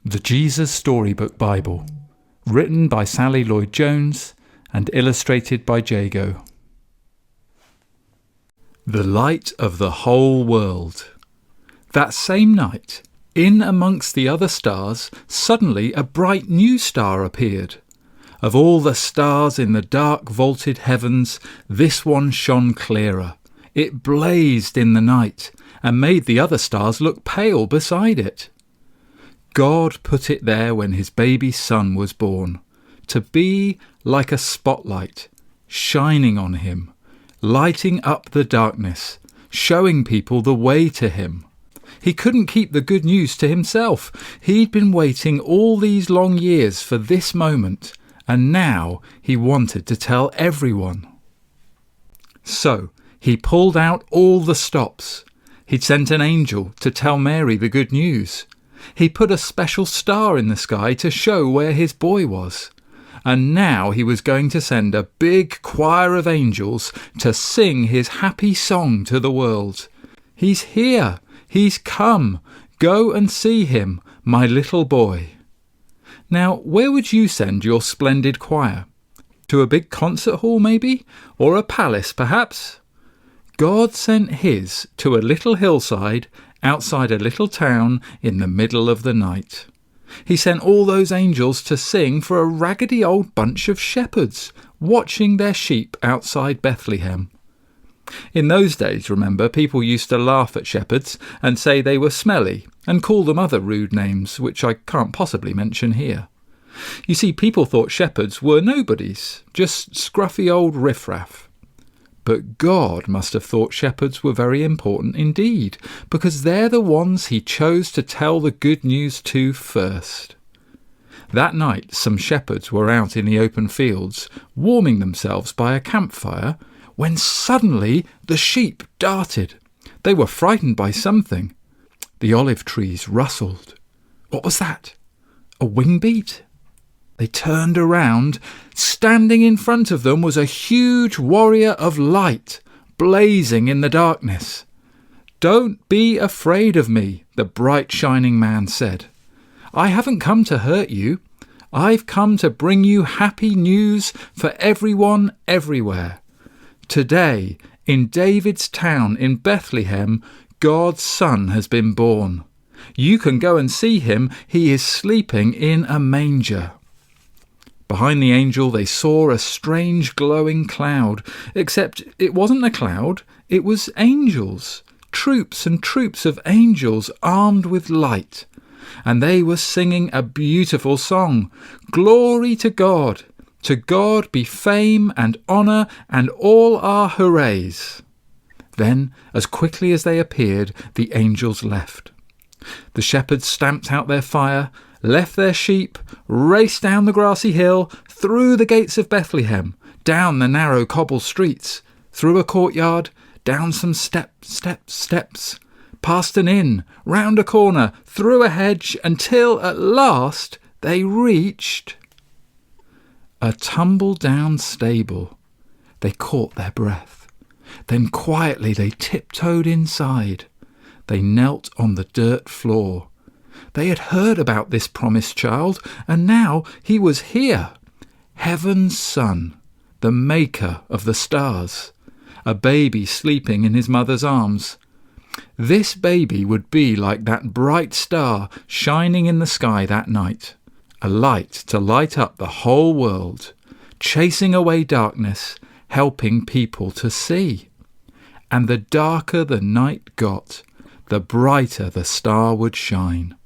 The Jesus Storybook Bible, written by Sally Lloyd-Jones and illustrated by Jago. The light of the whole world. That same night, in amongst the other stars, suddenly a bright new star appeared. Of all the stars in the dark vaulted heavens, this one shone clearer. It blazed in the night and made the other stars look pale beside it. God put it there when his baby son was born, to be like a spotlight, shining on him, lighting up the darkness, showing people the way to him. He couldn't keep the good news to himself. He'd been waiting all these long years for this moment, and now he wanted to tell everyone. So he pulled out all the stops. He'd sent an angel to tell Mary the good news. He put a special star in the sky to show where his boy was. And now he was going to send a big choir of angels to sing his happy song to the world. He's here. He's come. Go and see him, my little boy. Now, where would you send your splendid choir? To a big concert hall, maybe? Or a palace, perhaps? God sent his to a little hillside outside a little town in the middle of the night. He sent all those angels to sing for a raggedy old bunch of shepherds watching their sheep outside Bethlehem. In those days, remember, people used to laugh at shepherds and say they were smelly and call them other rude names, which I can't possibly mention here. You see, people thought shepherds were nobodies, just scruffy old riffraff. But God must have thought shepherds were very important indeed, because they're the ones he chose to tell the good news to first. That night some shepherds were out in the open fields, warming themselves by a campfire, when suddenly the sheep darted. They were frightened by something. The olive trees rustled. What was that? A wing beat? They turned around. Standing in front of them was a huge warrior of light, blazing in the darkness. "Don't be afraid of me," the bright shining man said. "I haven't come to hurt you. I've come to bring you happy news for everyone everywhere. Today, in David's town in Bethlehem, God's son has been born. You can go and see him. He is sleeping in a manger." Behind the angel they saw a strange glowing cloud, except it wasn't a cloud, it was angels, troops and troops of angels armed with light. And they were singing a beautiful song. "Glory to God! To God be fame and honour and all our hoorays." Then, as quickly as they appeared, the angels left. The shepherds stamped out their fire, left their sheep, raced down the grassy hill, through the gates of Bethlehem, down the narrow cobble streets, through a courtyard, down some steps, past an inn, round a corner, through a hedge, until at last they reached a tumble-down stable. They caught their breath. Then quietly they tiptoed inside. They knelt on the dirt floor. They had heard about this promised child, and now he was here. Heaven's son, the maker of the stars, a baby sleeping in his mother's arms. This baby would be like that bright star shining in the sky that night, a light to light up the whole world, chasing away darkness, helping people to see. And the darker the night got, the brighter the star would shine.